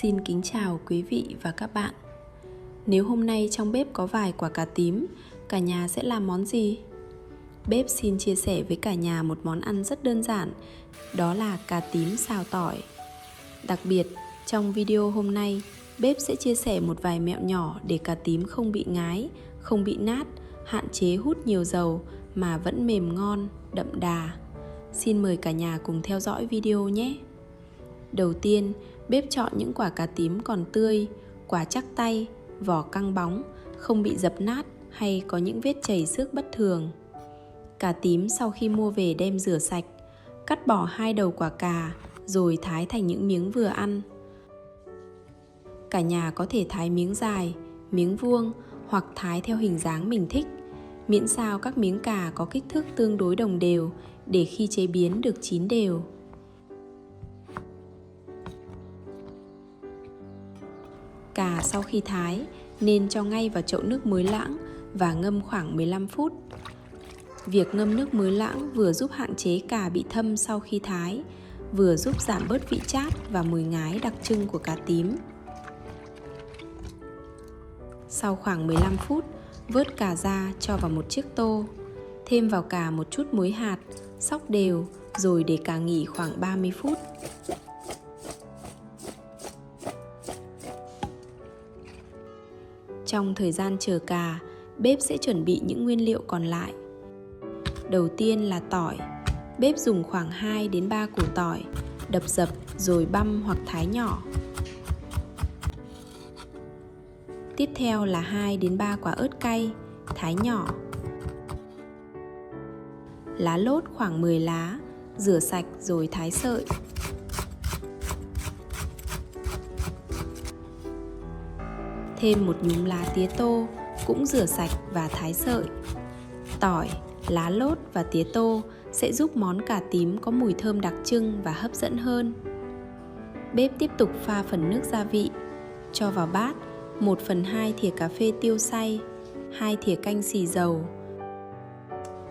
Xin kính chào quý vị và các bạn. Nếu hôm nay trong bếp có vài quả cà tím, cả nhà sẽ làm món gì? Bếp xin chia sẻ với cả nhà một món ăn rất đơn giản, đó là cà tím xào tỏi. Đặc biệt, trong video hôm nay, bếp sẽ chia sẻ một vài mẹo nhỏ để cà tím không bị ngái, không bị nát, hạn chế hút nhiều dầu mà vẫn mềm ngon, đậm đà. Xin mời cả nhà cùng theo dõi video nhé! Đầu tiên, bếp chọn những quả cà tím còn tươi, quả chắc tay, vỏ căng bóng, không bị dập nát hay có những vết chảy xước bất thường. Cà tím sau khi mua về đem rửa sạch, cắt bỏ 2 đầu quả cà rồi thái thành những miếng vừa ăn. Cả nhà có thể thái miếng dài, miếng vuông hoặc thái theo hình dáng mình thích, miễn sao các miếng cà có kích thước tương đối đồng đều để khi chế biến được chín đều. Cà sau khi thái nên cho ngay vào chậu nước muối loãng và ngâm khoảng 15 phút. Việc ngâm nước muối loãng vừa giúp hạn chế cà bị thâm sau khi thái, vừa giúp giảm bớt vị chát và mùi ngái đặc trưng của cà tím. Sau khoảng 15 phút, vớt cà ra cho vào một chiếc tô, thêm vào cà một chút muối hạt, xóc đều rồi để cà nghỉ khoảng 30 phút. Trong thời gian chờ cà, bếp sẽ chuẩn bị những nguyên liệu còn lại. Đầu tiên là tỏi. Bếp dùng khoảng 2 đến 3 củ tỏi, đập dập rồi băm hoặc thái nhỏ. Tiếp theo là 2 đến 3 quả ớt cay, thái nhỏ. Lá lốt khoảng 10 lá, rửa sạch rồi thái sợi. Thêm một nhúm lá tía tô, cũng rửa sạch và thái sợi. Tỏi, lá lốt và tía tô sẽ giúp món cà tím có mùi thơm đặc trưng và hấp dẫn hơn. Bếp tiếp tục pha phần nước gia vị. Cho vào bát 1/2 thìa cà phê tiêu xay, 2 thìa canh xì dầu,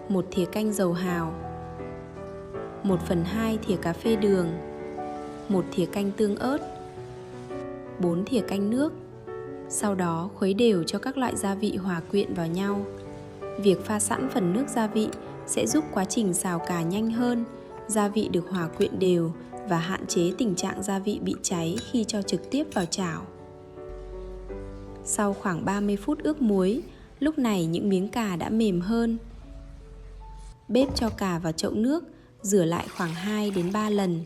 1 thìa canh dầu hào, 1/2 thìa cà phê đường, 1 thìa canh tương ớt, 4 thìa canh nước. Sau đó khuấy đều cho các loại gia vị hòa quyện vào nhau. Việc pha sẵn phần nước gia vị sẽ giúp quá trình xào cà nhanh hơn, gia vị được hòa quyện đều và hạn chế tình trạng gia vị bị cháy khi cho trực tiếp vào chảo. Sau khoảng 30 phút ướp muối, lúc này những miếng cà đã mềm hơn. Bếp cho cà vào chậu nước, rửa lại khoảng 2 đến 3 lần.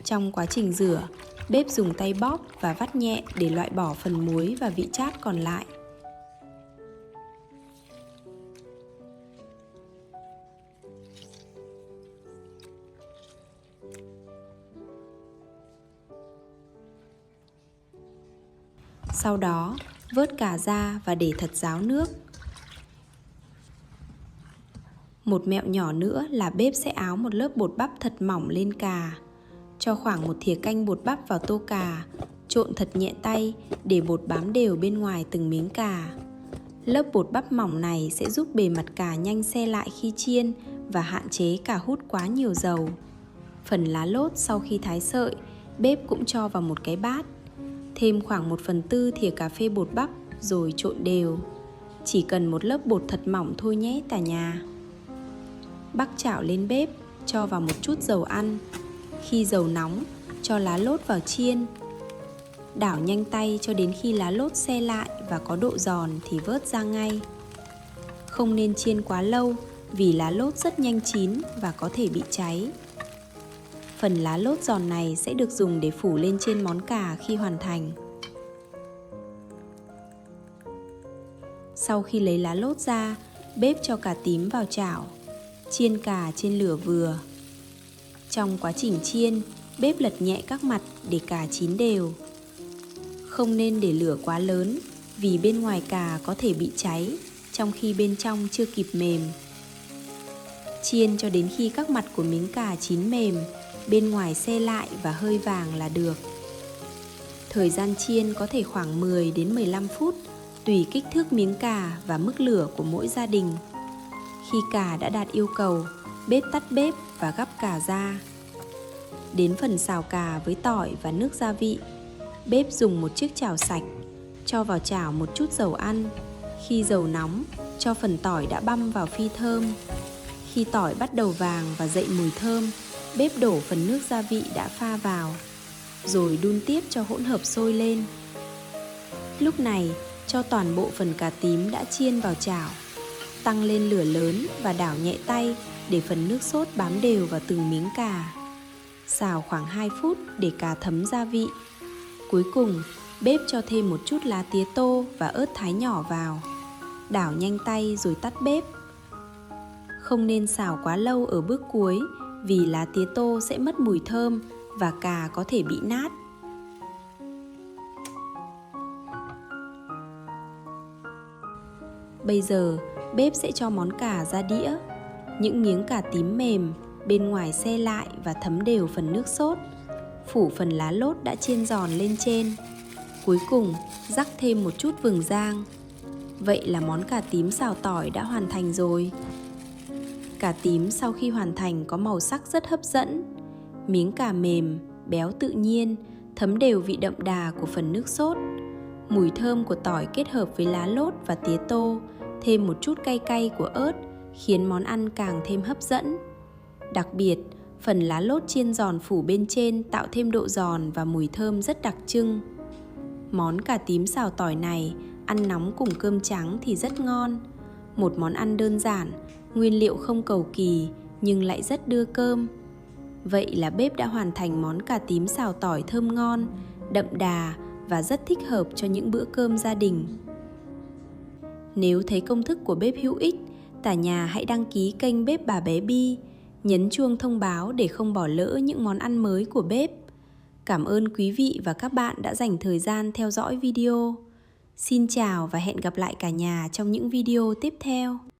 Trong quá trình rửa, bếp dùng tay bóp và vắt nhẹ để loại bỏ phần muối và vị chát còn lại. Sau đó, vớt cà ra và để thật ráo nước. Một mẹo nhỏ nữa là bếp sẽ áo một lớp bột bắp thật mỏng lên cà. Cho khoảng 1 thìa canh bột bắp vào tô cà, trộn thật nhẹ tay để bột bám đều bên ngoài từng miếng cà. Lớp bột bắp mỏng này sẽ giúp bề mặt cà nhanh se lại khi chiên và hạn chế cà hút quá nhiều dầu. Phần lá lốt sau khi thái sợi, bếp cũng cho vào một cái bát. Thêm khoảng 1/4 thìa cà phê bột bắp rồi trộn đều. Chỉ cần một lớp bột thật mỏng thôi nhé cả nhà. Bắc chảo lên bếp, cho vào một chút dầu ăn. Khi dầu nóng, cho lá lốt vào chiên. Đảo nhanh tay cho đến khi lá lốt se lại và có độ giòn thì vớt ra ngay. Không nên chiên quá lâu vì lá lốt rất nhanh chín và có thể bị cháy. Phần lá lốt giòn này sẽ được dùng để phủ lên trên món cà khi hoàn thành. Sau khi lấy lá lốt ra, bếp cho cà tím vào chảo. Chiên cà trên lửa vừa. Trong quá trình chiên, bếp lật nhẹ các mặt để cà chín đều. Không nên để lửa quá lớn vì bên ngoài cà có thể bị cháy, trong khi bên trong chưa kịp mềm. Chiên cho đến khi các mặt của miếng cà chín mềm, bên ngoài se lại và hơi vàng là được. Thời gian chiên có thể khoảng 10 đến 15 phút, tùy kích thước miếng cà và mức lửa của mỗi gia đình. Khi cà đã đạt yêu cầu, bếp tắt bếp và gắp cà ra. Đến phần xào cà với tỏi và nước gia vị, Bếp dùng một chiếc chảo sạch, cho vào chảo một chút dầu ăn. Khi dầu nóng, cho phần tỏi đã băm vào phi thơm. Khi tỏi bắt đầu vàng và dậy mùi thơm, bếp đổ phần nước gia vị đã pha vào, rồi đun tiếp cho hỗn hợp sôi lên. Lúc này, cho toàn bộ phần cà tím đã chiên vào chảo, tăng lên lửa lớn và đảo nhẹ tay để phần nước sốt bám đều vào từng miếng cà. Xào khoảng 2 phút để cà thấm gia vị. Cuối cùng, bếp cho thêm một chút lá tía tô và ớt thái nhỏ vào. Đảo nhanh tay rồi tắt bếp. Không nên xào quá lâu ở bước cuối vì lá tía tô sẽ mất mùi thơm và cà có thể bị nát. Bây giờ, bếp sẽ cho món cà ra đĩa. Những miếng cà tím mềm, bên ngoài se lại và thấm đều phần nước sốt. Phủ phần lá lốt đã chiên giòn lên trên. Cuối cùng, rắc thêm một chút vừng rang. Vậy là món cà tím xào tỏi đã hoàn thành rồi. Cà tím sau khi hoàn thành có màu sắc rất hấp dẫn. Miếng cà mềm, béo tự nhiên, thấm đều vị đậm đà của phần nước sốt. Mùi thơm của tỏi kết hợp với lá lốt và tía tô, thêm một chút cay cay của ớt, khiến món ăn càng thêm hấp dẫn. Đặc biệt, phần lá lốt chiên giòn phủ bên trên tạo thêm độ giòn và mùi thơm rất đặc trưng. Món cà tím xào tỏi này ăn nóng cùng cơm trắng thì rất ngon. Một món ăn đơn giản, nguyên liệu không cầu kỳ nhưng lại rất đưa cơm. Vậy là bếp đã hoàn thành món cà tím xào tỏi thơm ngon, đậm đà và rất thích hợp cho những bữa cơm gia đình. Nếu thấy công thức của bếp hữu ích, cả nhà hãy đăng ký kênh Bếp Bà Bé Bi, nhấn chuông thông báo để không bỏ lỡ những món ăn mới của bếp. Cảm ơn quý vị và các bạn đã dành thời gian theo dõi video. Xin chào và hẹn gặp lại cả nhà trong những video tiếp theo.